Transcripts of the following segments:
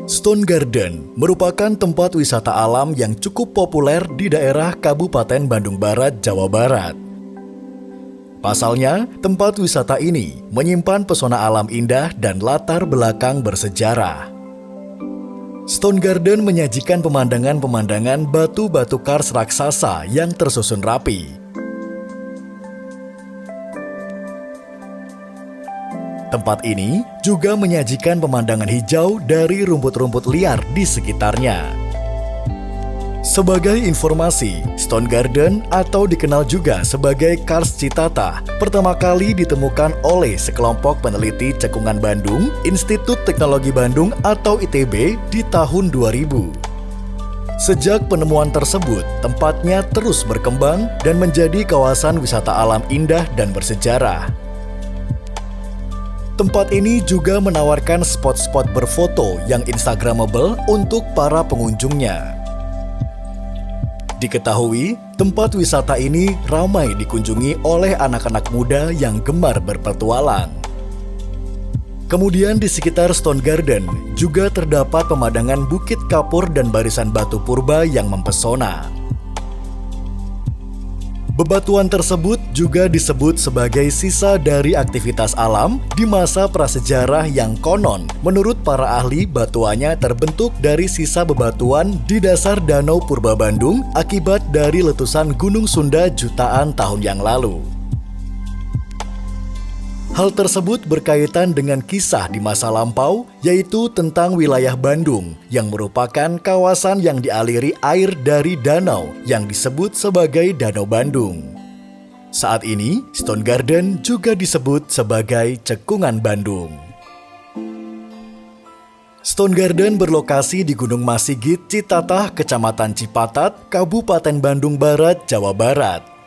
Stone Garden merupakan tempat wisata alam yang cukup populer di daerah Kabupaten Bandung Barat, Jawa Barat. Pasalnya, tempat wisata ini menyimpan pesona alam indah dan latar belakang bersejarah. Stone Garden menyajikan pemandangan-pemandangan batu-batu kars raksasa yang tersusun rapi. Tempat ini juga menyajikan pemandangan hijau dari rumput-rumput liar di sekitarnya. Sebagai informasi, Stone Garden atau dikenal juga sebagai Kars Citata pertama kali ditemukan oleh sekelompok peneliti cekungan Bandung, Institut Teknologi Bandung atau ITB di tahun 2000. Sejak penemuan tersebut, tempatnya terus berkembang dan menjadi kawasan wisata alam indah dan bersejarah. Tempat ini juga menawarkan spot-spot berfoto yang instagramable untuk para pengunjungnya. Diketahui, tempat wisata ini ramai dikunjungi oleh anak-anak muda yang gemar berpetualang. Kemudian di sekitar Stone Garden juga terdapat pemandangan Bukit Kapur dan barisan batu purba yang mempesona. Bebatuan tersebut juga disebut sebagai sisa dari aktivitas alam di masa prasejarah yang konon menurut para ahli batuannya terbentuk dari sisa bebatuan di dasar Danau Purba Bandung akibat dari letusan Gunung Sunda jutaan tahun yang lalu. Hal tersebut berkaitan dengan kisah di masa lampau, yaitu tentang wilayah Bandung yang merupakan kawasan yang dialiri air dari danau yang disebut sebagai Danau Bandung. Saat ini, Stone Garden juga disebut sebagai Cekungan Bandung. Stone Garden berlokasi di Gunung Masigit, Citatah, Kecamatan Cipatat, Kabupaten Bandung Barat, Jawa Barat.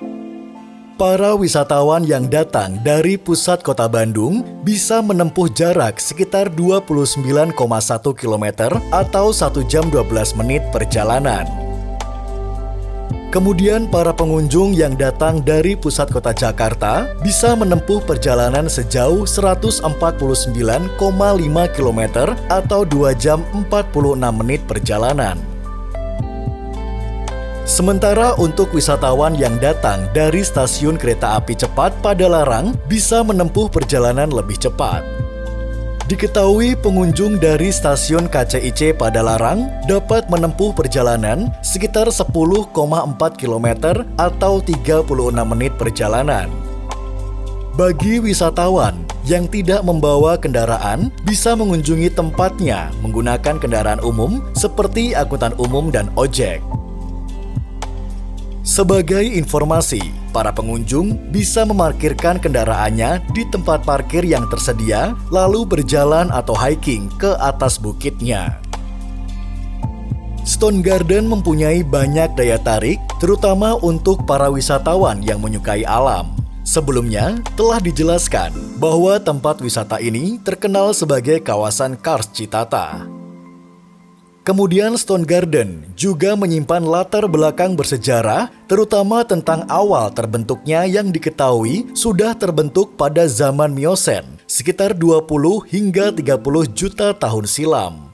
Para wisatawan yang datang dari pusat kota Bandung bisa menempuh jarak sekitar 29,1 km atau 1 jam 12 menit perjalanan. Kemudian para pengunjung yang datang dari pusat kota Jakarta bisa menempuh perjalanan sejauh 149,5 km atau 2 jam 46 menit perjalanan. Sementara untuk wisatawan yang datang dari stasiun kereta api cepat Padalarang bisa menempuh perjalanan lebih cepat. Diketahui pengunjung dari stasiun KCIC Padalarang dapat menempuh perjalanan sekitar 10,4 km atau 36 menit perjalanan. Bagi wisatawan yang tidak membawa kendaraan bisa mengunjungi tempatnya menggunakan kendaraan umum seperti angkutan umum dan ojek. Sebagai informasi, para pengunjung bisa memarkirkan kendaraannya di tempat parkir yang tersedia, lalu berjalan atau hiking ke atas bukitnya. Stone Garden mempunyai banyak daya tarik, terutama untuk para wisatawan yang menyukai alam. Sebelumnya, telah dijelaskan bahwa tempat wisata ini terkenal sebagai kawasan Kars Citata. Kemudian Stone Garden juga menyimpan latar belakang bersejarah, terutama tentang awal terbentuknya yang diketahui sudah terbentuk pada zaman Miosen, sekitar 20 hingga 30 juta tahun silam.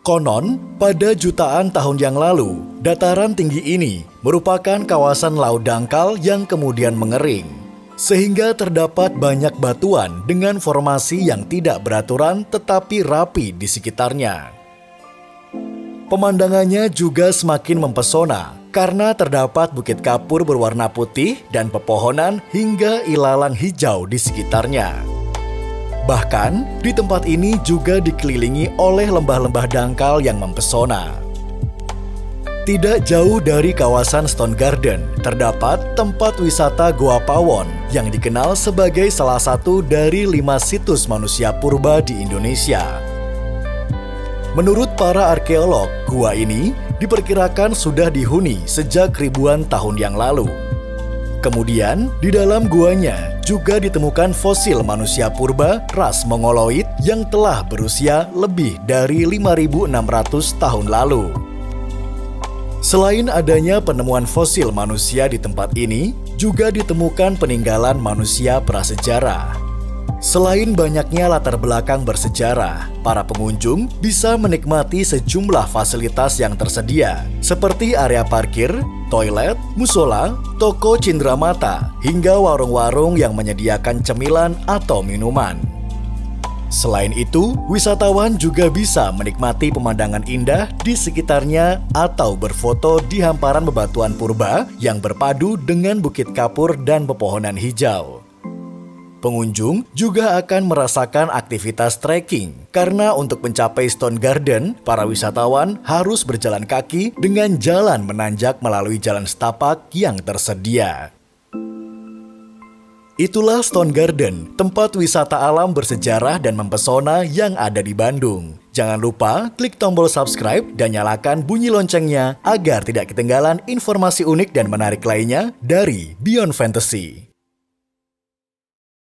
Konon, pada jutaan tahun yang lalu, dataran tinggi ini merupakan kawasan laut dangkal yang kemudian mengering. Sehingga terdapat banyak batuan dengan formasi yang tidak beraturan tetapi rapi di sekitarnya. Pemandangannya juga semakin mempesona karena terdapat bukit kapur berwarna putih dan pepohonan hingga ilalang hijau di sekitarnya. Bahkan, di tempat ini juga dikelilingi oleh lembah-lembah dangkal yang mempesona. Tidak jauh dari kawasan Stone Garden, terdapat tempat wisata Goa Pawon yang dikenal sebagai salah satu dari 5 situs manusia purba di Indonesia. Menurut para arkeolog, gua ini diperkirakan sudah dihuni sejak ribuan tahun yang lalu. Kemudian, di dalam guanya juga ditemukan fosil manusia purba ras Mongoloid yang telah berusia lebih dari 5.600 tahun lalu. Selain adanya penemuan fosil manusia di tempat ini, juga ditemukan peninggalan manusia prasejarah. Selain banyaknya latar belakang bersejarah, para pengunjung bisa menikmati sejumlah fasilitas yang tersedia, seperti area parkir, toilet, musola, toko cindramata, hingga warung-warung yang menyediakan cemilan atau minuman. Selain itu, wisatawan juga bisa menikmati pemandangan indah di sekitarnya atau berfoto di hamparan bebatuan purba yang berpadu dengan bukit kapur dan pepohonan hijau. Pengunjung juga akan merasakan aktivitas trekking, karena untuk mencapai Stone Garden, para wisatawan harus berjalan kaki dengan jalan menanjak melalui jalan setapak yang tersedia. Itulah Stone Garden, tempat wisata alam bersejarah dan mempesona yang ada di Bandung. Jangan lupa klik tombol subscribe dan nyalakan bunyi loncengnya agar tidak ketinggalan informasi unik dan menarik lainnya dari Beyond Fantasy.